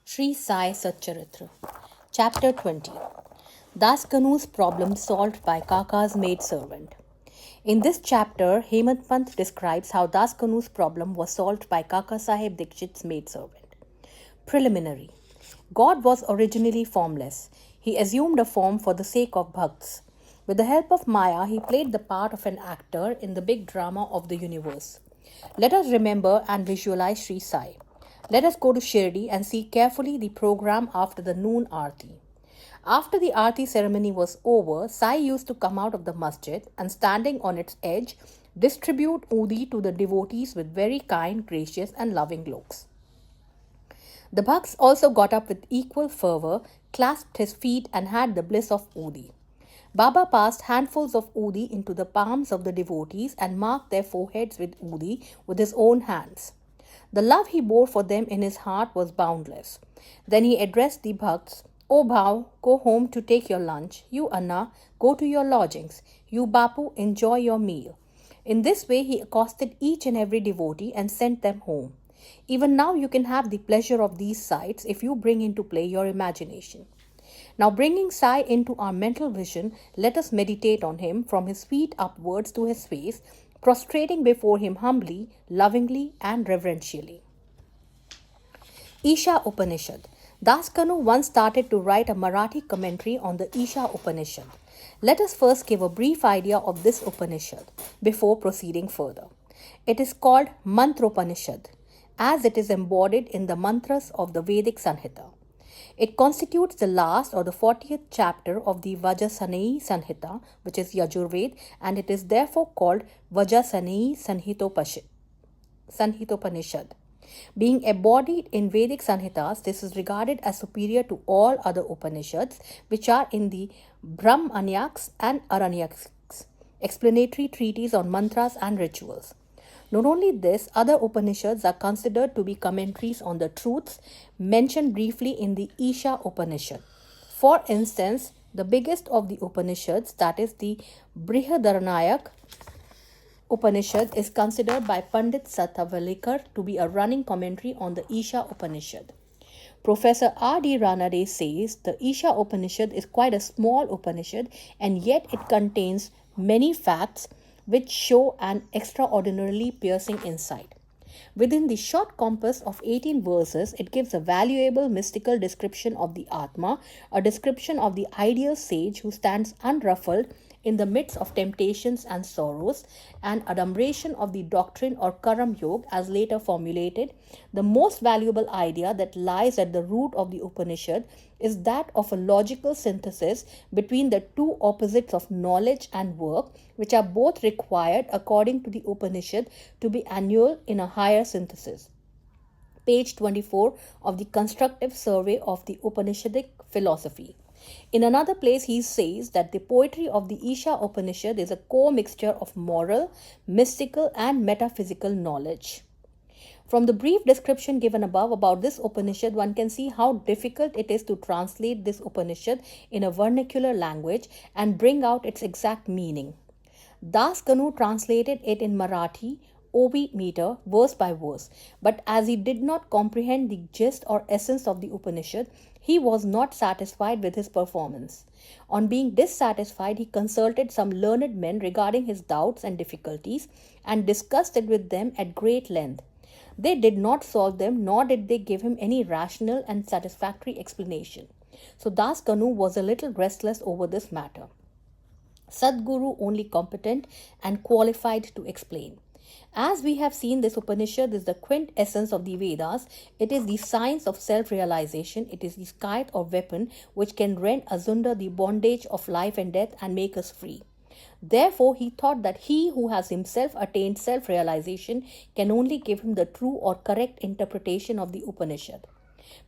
Sai Satcharitra Chapter 20 Das Kanu's problem solved by Kaka's maidservant. In this chapter, Hemant Pant describes how Das Kanu's problem was solved by Kaka Sahib Dikshit's maidservant. Preliminary. God was originally formless. He assumed a form for the sake of bhakts. With the help of Maya, he played the part of an actor in the big drama of the universe. Let us remember and visualize Sri Sai. Let us go to Shirdi and see carefully the program after the noon Aarti. After the Aarti ceremony was over, Sai used to come out of the masjid and, standing on its edge, distribute udi to the devotees with very kind, gracious, and loving looks. The Bhaks also got up with equal fervor, clasped his feet, and had the bliss of udi. Baba passed handfuls of udi into the palms of the devotees and marked their foreheads with udi with his own hands. The love he bore for them in his heart was boundless. Then he addressed the Bhakts, "O Bhav, go home to take your lunch. You Anna, go to your lodgings. You Bapu, enjoy your meal." In this way he accosted each and every devotee and sent them home. Even now you can have the pleasure of these sights if you bring into play your imagination. Now, bringing Sai into our mental vision, let us meditate on him from his feet upwards to his face, prostrating before him humbly, lovingly, and reverentially. Isha Upanishad. Das Kanu once started to write a Marathi commentary on the Isha Upanishad. Let us first give a brief idea of this Upanishad before proceeding further. It is called Mantropanishad, as it is embodied in the mantras of the Vedic Sanhita. It constitutes the last or the 40th chapter of the Vajrasaneyi Sanhita, which is Yajurved, and it is therefore called Vajrasaneyi Sanhitopanishad. Being embodied in Vedic Sanhitas, this is regarded as superior to all other Upanishads, which are in the Brahmanyaks and Aranyaks, explanatory treatises on mantras and rituals. Not only this, other Upanishads are considered to be commentaries on the truths mentioned briefly in the Isha Upanishad. For instance, the biggest of the Upanishads, that is the Brihadaranyaka Upanishad, is considered by Pandit Satavalikar to be a running commentary on the Isha Upanishad. Professor R.D. Ranade says the Isha Upanishad is quite a small Upanishad and yet it contains many facts which show an extraordinarily piercing insight. Within the short compass of 18 verses, it gives a valuable mystical description of the Atma, a description of the ideal sage who stands unruffled in the midst of temptations and sorrows, an adumbration of the doctrine or Karam Yoga as later formulated. The most valuable idea that lies at the root of the Upanishad is that of a logical synthesis between the two opposites of knowledge and work, which are both required according to the Upanishad to be annual in a higher synthesis. Page 24 of the Constructive Survey of the Upanishadic Philosophy. In another place, he says that the poetry of the Isha Upanishad is a co-mixture of moral, mystical, and metaphysical knowledge. From the brief description given above about this Upanishad, one can see how difficult it is to translate this Upanishad in a vernacular language and bring out its exact meaning. Das Kanu translated it in Marathi, OB meter, verse by verse, but as he did not comprehend the gist or essence of the Upanishad, he was not satisfied with his performance. On being dissatisfied, he consulted some learned men regarding his doubts and difficulties and discussed it with them at great length. They did not solve them, nor did they give him any rational and satisfactory explanation. So Das Kanu was a little restless over this matter. Sadguru only competent and qualified to explain. As we have seen, this Upanishad is the quintessence of the Vedas. It is the science of self-realization. It is the scythe or weapon which can rend asunder the bondage of life and death and make us free. Therefore, he thought that he who has himself attained self-realization can only give him the true or correct interpretation of the Upanishad.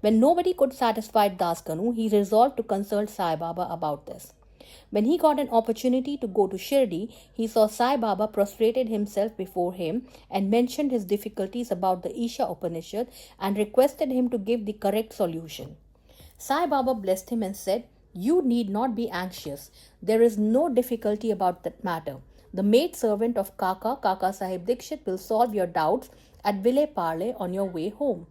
When nobody could satisfy Das Kanu, he resolved to consult Sai Baba about this. When he got an opportunity to go to Shirdi, he saw Sai Baba prostrated himself before him and mentioned his difficulties about the Isha Upanishad and requested him to give the correct solution. Sai Baba blessed him and said, "You need not be anxious. There is no difficulty about that matter. The maid servant of Kaka Sahib Dikshit, will solve your doubts at Ville Parle on your way home."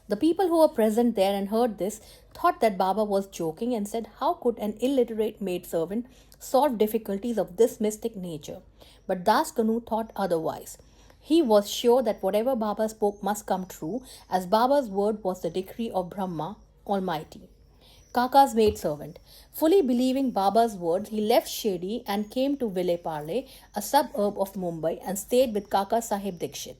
The people who were present there and heard this thought that Baba was joking and said, how could an illiterate maidservant solve difficulties of this mystic nature? But Das Kanu thought otherwise. He was sure that whatever Baba spoke must come true, as Baba's word was the decree of Brahma Almighty. Kaka's maidservant. Fully believing Baba's words, he left Shirdi and came to Vile Parle, a suburb of Mumbai, and stayed with Kaka Sahib Dikshit.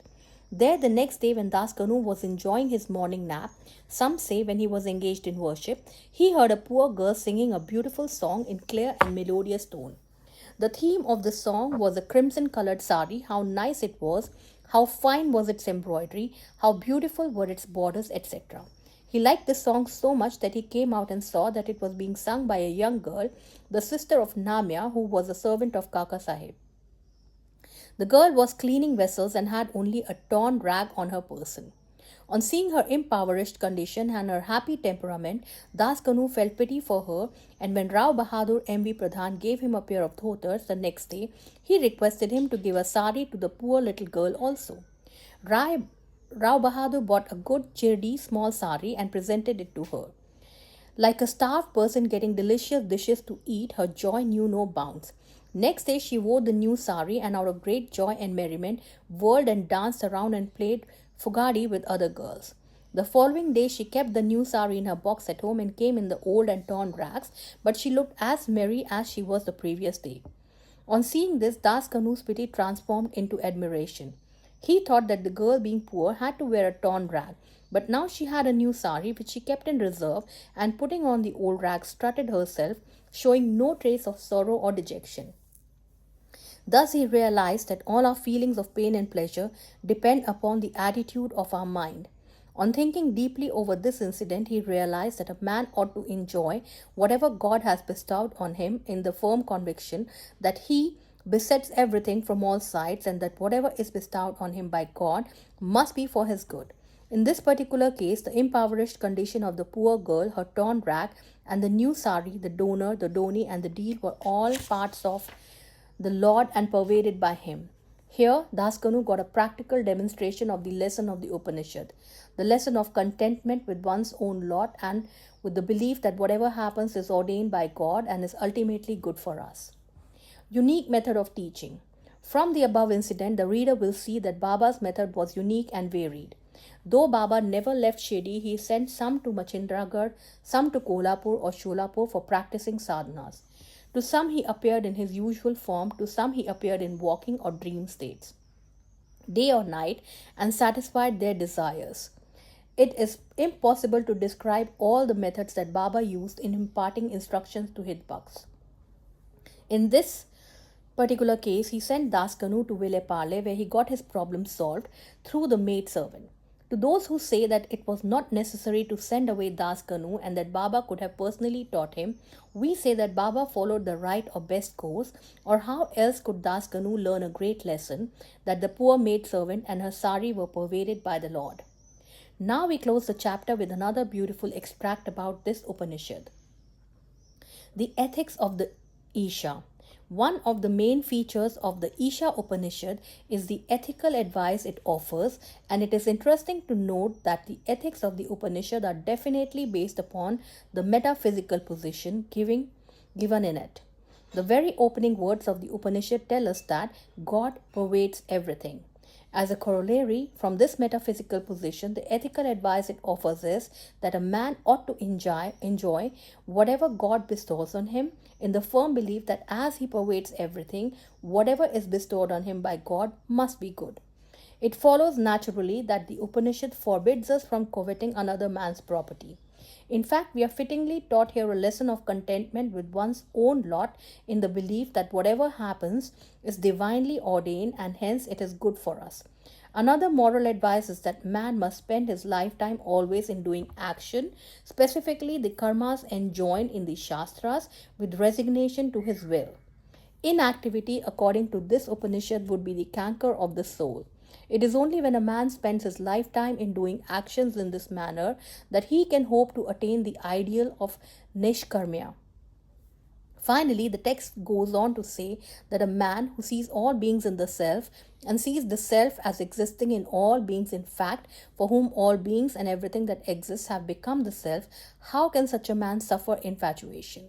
There, the next day, when Das Kanu was enjoying his morning nap, some say when he was engaged in worship, he heard a poor girl singing a beautiful song in clear and melodious tone. The theme of the song was a crimson colored sari, how nice it was, how fine was its embroidery, how beautiful were its borders, etc. He liked the song so much that he came out and saw that it was being sung by a young girl, the sister of Namya, who was a servant of Kaka Sahib. The girl was cleaning vessels and had only a torn rag on her person. On seeing her impoverished condition and her happy temperament, Das Kanu felt pity for her, and when Rao Bahadur M.V. Pradhan gave him a pair of dhotars the next day, he requested him to give a sari to the poor little girl also. Rao Bahadur bought a good chirdi small sari and presented it to her. Like a starved person getting delicious dishes to eat, her joy knew no bounds. Next day she wore the new sari and out of great joy and merriment whirled and danced around and played fugadi with other girls. The following day she kept the new sari in her box at home and came in the old and torn rags, but she looked as merry as she was the previous day. On seeing this, Das Kanu's pity transformed into admiration. He thought that the girl, being poor, had to wear a torn rag, but now she had a new sari which she kept in reserve, and putting on the old rag strutted herself, showing no trace of sorrow or dejection. Thus he realized that all our feelings of pain and pleasure depend upon the attitude of our mind. On thinking deeply over this incident, he realized that a man ought to enjoy whatever God has bestowed on him in the firm conviction that he besets everything from all sides and that whatever is bestowed on him by God must be for his good. In this particular case, the impoverished condition of the poor girl, her torn rag, and the new sari, the donor, the doni, and the deal were all parts of the Lord and pervaded by him. Here, Das Kanu got a practical demonstration of the lesson of the Upanishad, the lesson of contentment with one's own lot and with the belief that whatever happens is ordained by God and is ultimately good for us. Unique method of teaching. From the above incident, the reader will see that Baba's method was unique and varied. Though Baba never left Shirdi, he sent some to Machindragarh, some to Kolhapur or Sholapur for practicing sadhanas. To some he appeared in his usual form, to some he appeared in walking or dream states, day or night, and satisfied their desires. It is impossible to describe all the methods that Baba used in imparting instructions to his bhaks. In this particular case, he sent Das Kanu to Vile Parle, where he got his problem solved through the maid servant. To those who say that it was not necessary to send away Das Kanu and that Baba could have personally taught him, we say that Baba followed the right or best course, or how else could Das Kanu learn a great lesson, that the poor maid servant and her sari were pervaded by the Lord. Now we close the chapter with another beautiful extract about this Upanishad. The ethics of the Isha. One of the main features of the Isha Upanishad is the ethical advice it offers, and it is interesting to note that the ethics of the Upanishad are definitely based upon the metaphysical position given in it. The very opening words of the Upanishad tell us that God pervades everything. As a corollary, from this metaphysical position, the ethical advice it offers is that a man ought to enjoy whatever God bestows on him, in the firm belief that as he pervades everything, whatever is bestowed on him by God must be good. It follows naturally that the Upanishad forbids us from coveting another man's property. In fact, we are fittingly taught here a lesson of contentment with one's own lot in the belief that whatever happens is divinely ordained and hence it is good for us. Another moral advice is that man must spend his lifetime always in doing action, specifically the karmas enjoined in the Shastras, with resignation to his will. Inactivity, according to this Upanishad, would be the canker of the soul. It is only when a man spends his lifetime in doing actions in this manner that he can hope to attain the ideal of Nishkarmya, Finally, the text goes on to say that a man who sees all beings in the self and sees the self as existing in all beings, in fact, for whom all beings and everything that exists have become the self, how can such a man suffer infatuation?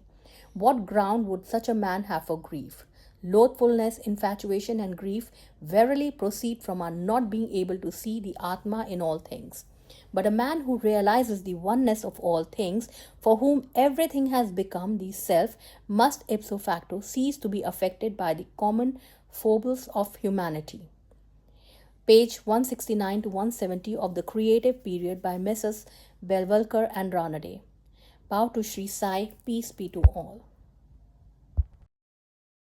What ground would such a man have for grief? Loathfulness, infatuation, and grief verily proceed from our not being able to see the Atma in all things. But a man who realizes the oneness of all things, for whom everything has become the self, must ipso facto cease to be affected by the common foibles of humanity. Page 169 to 170 of The Creative Period by Messrs. Belvalkar and Ranade. Bow to Sri Sai, peace be to all.